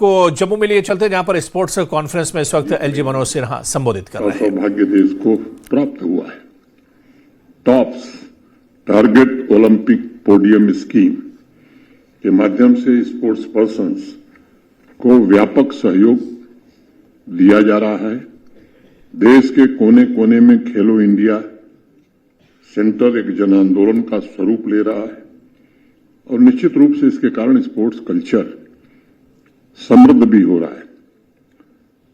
आपको जम्मू में लिए चलते हैं, जहां पर स्पोर्ट्स कॉन्फ्रेंस में इस वक्त एलजी मनोज सिन्हा संबोधित कर रहे हैं। सौभाग्य देश को प्राप्त हुआ है। Tops target Olympic podium scheme के माध्यम से स्पोर्ट्स पर्सन्स को व्यापक सहयोग दिया जा रहा है। देश के कोने कोने में खेलो इंडिया सेंटर एक जन आंदोलन का स्वरूप ले रहा है और निश्चित रूप से इसके कारण स्पोर्ट्स कल्चर समृद्ध भी हो रहा है।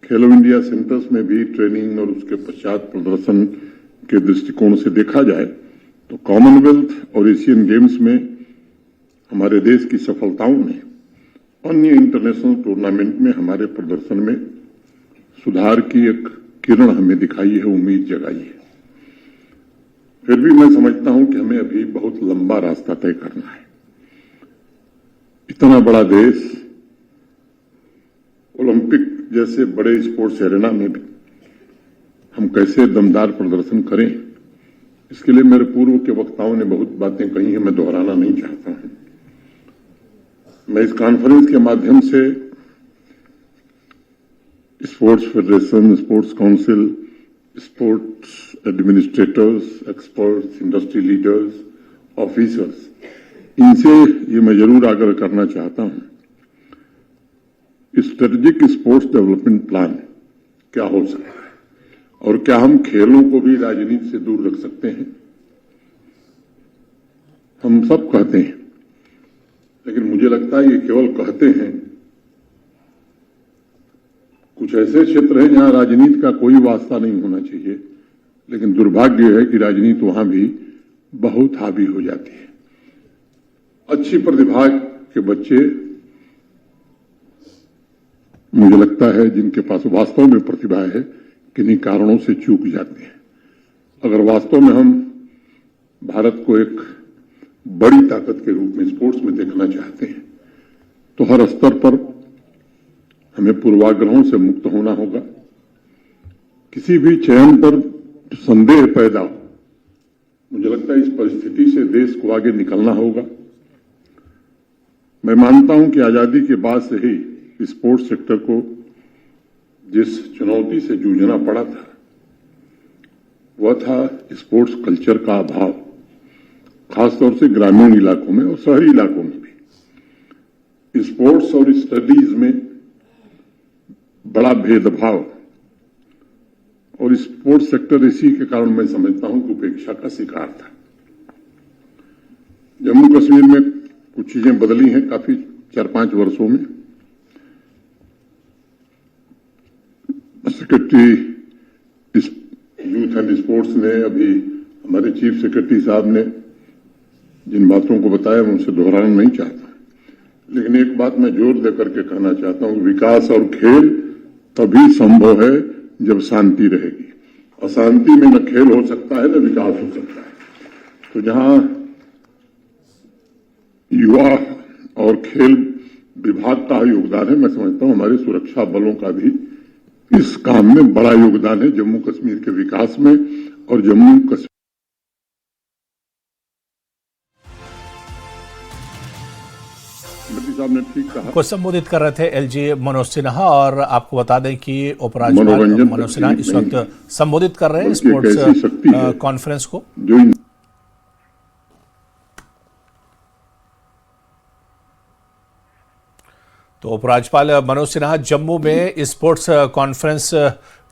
खेलो इंडिया सेंटर्स में भी ट्रेनिंग और उसके पश्चात प्रदर्शन के दृष्टिकोण से देखा जाए तो कॉमनवेल्थ और एशियन गेम्स में हमारे देश की सफलताओं ने अन्य इंटरनेशनल टूर्नामेंट में हमारे प्रदर्शन में सुधार की एक किरण हमें दिखाई है, उम्मीद जगाई है। फिर भी मैं समझता हूं कि हमें अभी बहुत लंबा रास्ता तय करना है। इतना बड़ा देश ओलंपिक जैसे बड़े स्पोर्ट्स एरेना में भी हम कैसे दमदार प्रदर्शन करें, इसके लिए मेरे पूर्व के वक्ताओं ने बहुत बातें कही हैं, मैं दोहराना नहीं चाहता हूं। मैं इस कॉन्फ्रेंस के माध्यम से sports federation, sports council, sports administrators, experts, industry leaders, officers, इनसे ये मैं जरूर आग्रह करना चाहता हूं, स्ट्रेटेजिक स्पोर्ट्स डेवलपमेंट प्लान क्या हो सकता है और क्या हम खेलों को भी राजनीति से दूर रख सकते हैं। हम सब कहते हैं, लेकिन मुझे लगता है ये केवल कहते हैं। कुछ ऐसे क्षेत्र हैं जहां राजनीति का कोई वास्ता नहीं होना चाहिए, लेकिन दुर्भाग्य है कि राजनीति वहां भी बहुत हावी हो जाती है। अच्छी प्रतिभा के बच्चे मुझे लगता है जिनके पास वास्तव में प्रतिभा है, किन्हीं कारणों से चूक जाते हैं। अगर वास्तव में हम भारत को एक बड़ी ताकत के रूप में स्पोर्ट्स में देखना चाहते हैं तो हर स्तर पर हमें पूर्वाग्रहों से मुक्त होना होगा। किसी भी चयन पर संदेह पैदा हो, मुझे लगता है इस परिस्थिति से देश को आगे निकलना होगा। मैं मानता हूं कि आजादी के बाद से ही स्पोर्ट्स सेक्टर को जिस चुनौती से जूझना पड़ा था वह था स्पोर्ट्स कल्चर का अभाव, खासतौर से ग्रामीण इलाकों में और शहरी इलाकों में भी। स्पोर्ट्स और स्टडीज में बड़ा भेदभाव और स्पोर्ट्स सेक्टर इसी के कारण मैं समझता हूं कि उपेक्षा का शिकार था। जम्मू कश्मीर में कुछ चीजें बदली हैं काफी 4-5 वर्षों में। सेक्रेटरी यूथ एंड स्पोर्ट्स ने, अभी हमारे चीफ सेक्रेटरी साहब ने जिन बातों को बताया मैं उनसे दोहराना नहीं चाहता, लेकिन एक बात मैं जोर देकर के कहना चाहता हूं, विकास और खेल तभी संभव है जब शांति रहेगी। अशांति में न खेल हो सकता है न विकास हो सकता है। तो जहां युवा और खेल विभाग का योगदान है, मैं समझता हूं हमारे सुरक्षा बलों का भी इस काम में बड़ा योगदान है जम्मू कश्मीर के विकास में। और जम्मू कश्मीर साहब ने ठीक कहा, को संबोधित कर रहे थे एलजी मनोज सिन्हा। और आपको बता दें कि उपराज्यपाल मनोज सिन्हा इस वक्त संबोधित कर रहे हैं स्पोर्ट्स कॉन्फ्रेंस को। तो उपराज्यपाल मनोज सिन्हा जम्मू में स्पोर्ट्स कॉन्फ्रेंस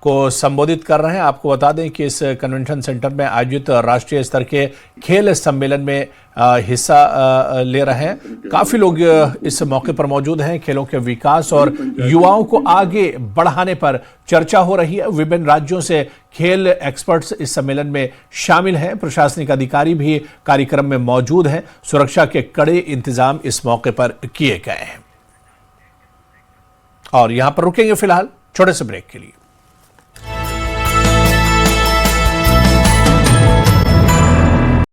को संबोधित कर रहे हैं। आपको बता दें कि इस कन्वेंशन सेंटर में आयोजित राष्ट्रीय स्तर के खेल सम्मेलन में हिस्सा ले रहे हैं। काफी लोग इस मौके पर मौजूद हैं। खेलों के विकास और युवाओं को आगे बढ़ाने पर चर्चा हो रही है। विभिन्न राज्यों से खेल एक्सपर्ट्स इस सम्मेलन में शामिल हैं। प्रशासनिक अधिकारी भी कार्यक्रम में मौजूद हैं। सुरक्षा के कड़े इंतजाम इस मौके पर किए गए हैं। और यहां पर रुकेंगे फिलहाल छोटे से ब्रेक के लिए।